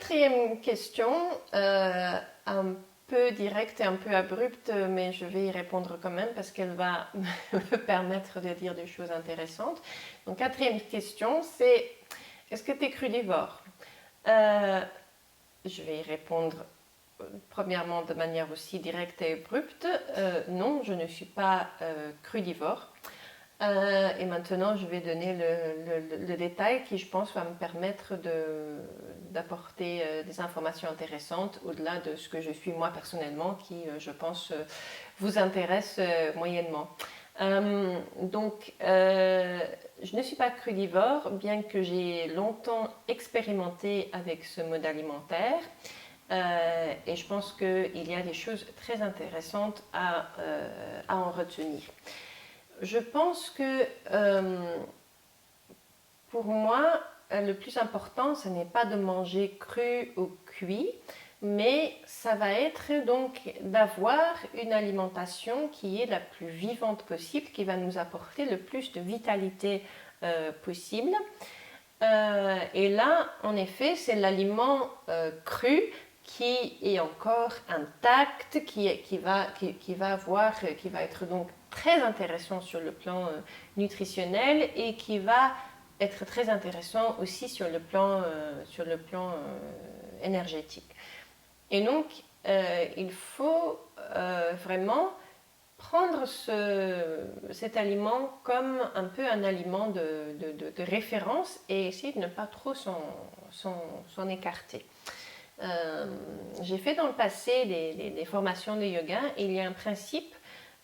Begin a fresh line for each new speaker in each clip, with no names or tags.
quatrième question, un peu directe et un peu abrupte, mais je vais y répondre quand même parce qu'elle va me permettre de dire des choses intéressantes. Donc, quatrième question, c'est est-ce que tu es crudivore? Je vais y répondre premièrement de manière aussi directe et abrupte. Non, je ne suis pas crudivore. Et maintenant, je vais donner le détail qui, je pense, va me permettre d'apporter des informations intéressantes au-delà de ce que je suis moi personnellement, qui, je pense, vous intéresse moyennement. Donc, je ne suis pas crudivore, bien que j'ai longtemps expérimenté avec ce mode alimentaire. Et je pense qu'il y a des choses très intéressantes à en retenir. Je pense que pour moi, le plus important, ce n'est pas de manger cru ou cuit, mais ça va être donc d'avoir une alimentation qui est la plus vivante possible, qui va nous apporter le plus de vitalité possible. Et là, en effet, c'est l'aliment cru qui est encore intact, qui va être donc très intéressant sur le plan nutritionnel et qui va être très intéressant aussi sur le plan énergétique. Et donc, il faut vraiment prendre cet aliment comme un peu un aliment de référence et essayer de ne pas trop s'en écarter. J'ai fait dans le passé des formations de yoga et il y a un principe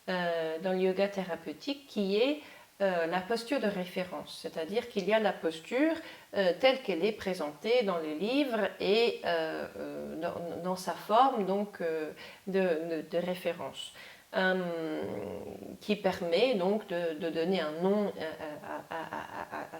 dans le yoga thérapeutique qui est la posture de référence, c'est-à-dire qu'il y a la posture telle qu'elle est présentée dans les livres et dans sa forme donc, de référence. Qui permet donc de donner un nom à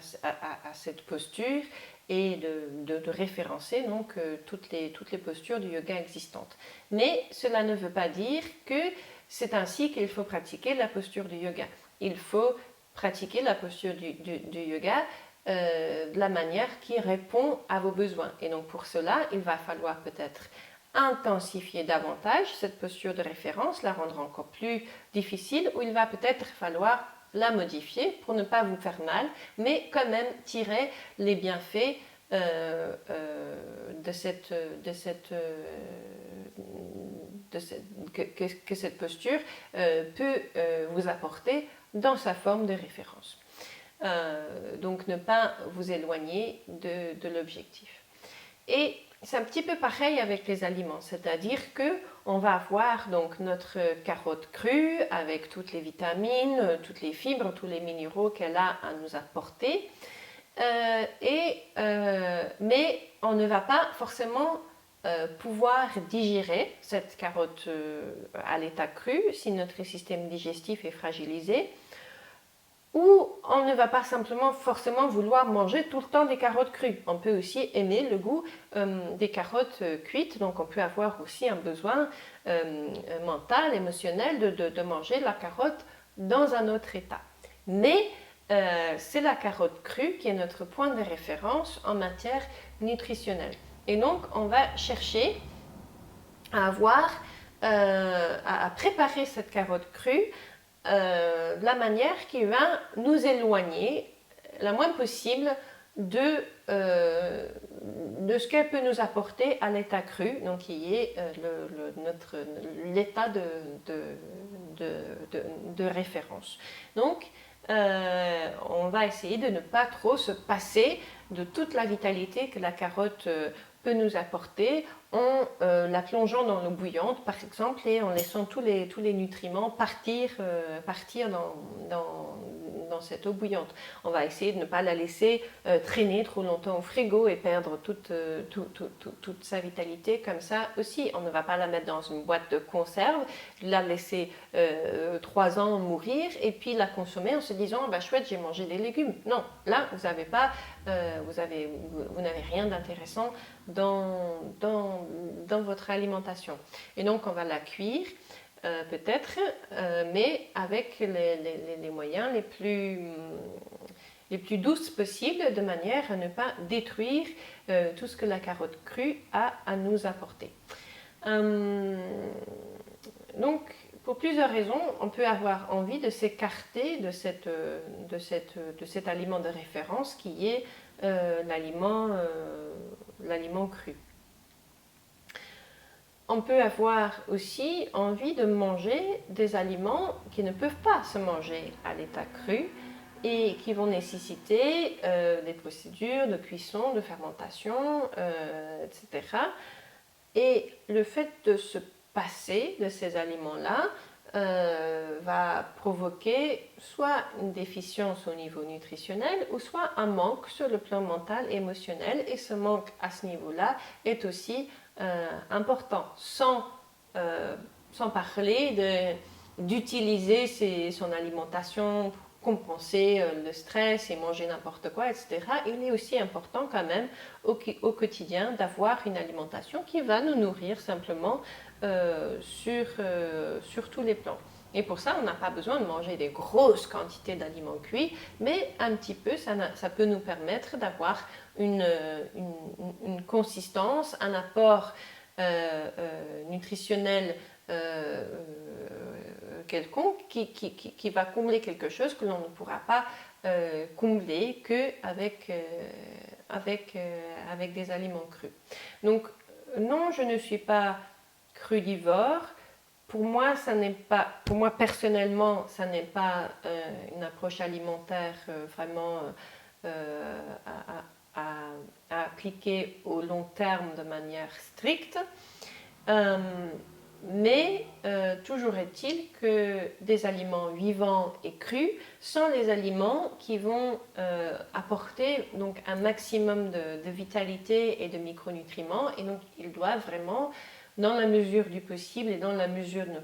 cette posture et de référencer donc toutes les postures du yoga existantes. Mais cela ne veut pas dire que c'est ainsi qu'il faut pratiquer la posture du yoga. Il faut pratiquer la posture du yoga de la manière qui répond à vos besoins. Et donc pour cela, il va falloir peut-être intensifier davantage cette posture de référence, la rendre encore plus difficile, ou il va peut-être falloir la modifier pour ne pas vous faire mal, mais quand même tirer les bienfaits que cette posture peut vous apporter dans sa forme de référence. Donc ne pas vous éloigner de l'objectif. Et c'est un petit peu pareil avec les aliments, c'est-à-dire qu'on va avoir donc notre carotte crue avec toutes les vitamines, toutes les fibres, tous les minéraux qu'elle a à nous apporter, mais on ne va pas forcément pouvoir digérer cette carotte à l'état cru si notre système digestif est fragilisé. Ou on ne va pas simplement forcément vouloir manger tout le temps des carottes crues. On peut aussi aimer le goût des carottes cuites, donc on peut avoir aussi un besoin mental, émotionnel de manger la carotte dans un autre état. Mais c'est la carotte crue qui est notre point de référence en matière nutritionnelle. Et donc on va chercher à préparer cette carotte crue de la manière qui va nous éloigner la moins possible de ce qu'elle peut nous apporter à l'état cru, donc qui est l'état de référence. Donc, on va essayer de ne pas trop se passer de toute la vitalité que la carotte peut nous apporter en la plongeant dans l'eau bouillante par exemple et en laissant tous les nutriments partir dans cette eau bouillante. On va essayer de ne pas la laisser traîner trop longtemps au frigo et perdre toute sa vitalité comme ça aussi. On ne va pas la mettre dans une boîte de conserve, la laisser 3 ans mourir et puis la consommer en se disant bah chouette, j'ai mangé des légumes. Non, là vous n'avez rien d'intéressant dans votre alimentation. Et donc on va la cuire peut-être, mais avec les moyens les plus douces possibles, de manière à ne pas détruire tout ce que la carotte crue a à nous apporter. Donc, pour plusieurs raisons, on peut avoir envie de s'écarter de cet aliment de référence qui est l'aliment cru. On peut avoir aussi envie de manger des aliments qui ne peuvent pas se manger à l'état cru et qui vont nécessiter des procédures de cuisson, de fermentation, etc. Et le fait de se passer de ces aliments-là va provoquer soit une déficience au niveau nutritionnel ou soit un manque sur le plan mental et émotionnel. Et ce manque à ce niveau-là est aussi important, sans parler d'utiliser son alimentation pour compenser le stress et manger n'importe quoi, etc. Il est aussi important quand même au quotidien d'avoir une alimentation qui va nous nourrir simplement sur tous les plans. Et pour ça, on n'a pas besoin de manger des grosses quantités d'aliments cuits, mais un petit peu, ça peut nous permettre d'avoir une consistance, un apport nutritionnel quelconque qui va combler quelque chose que l'on ne pourra pas combler qu'avec avec des aliments crus. Donc non, je ne suis pas crudivore. Pour moi personnellement, ça n'est pas une approche alimentaire vraiment à appliquer au long terme de manière stricte. Mais toujours est-il que des aliments vivants et crus sont les aliments qui vont apporter donc un maximum de vitalité et de micronutriments, et donc ils doivent vraiment, dans la mesure du possible et dans la mesure de nos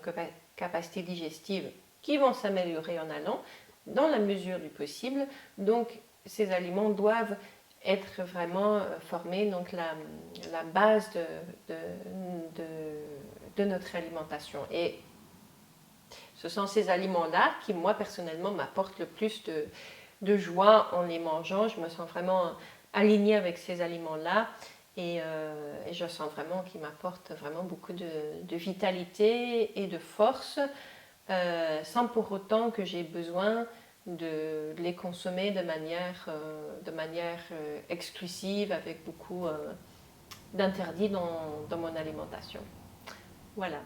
capacités digestives qui vont s'améliorer en allant, dans la mesure du possible, donc ces aliments doivent être vraiment formés, donc la base de notre alimentation. Et ce sont ces aliments-là qui, moi, personnellement, m'apportent le plus de joie en les mangeant. Je me sens vraiment alignée avec ces aliments-là et je sens vraiment qu'ils m'apportent vraiment beaucoup de vitalité et de force sans pour autant que j'ai besoin de les consommer de manière exclusive avec beaucoup d'interdits dans mon alimentation. Voilà.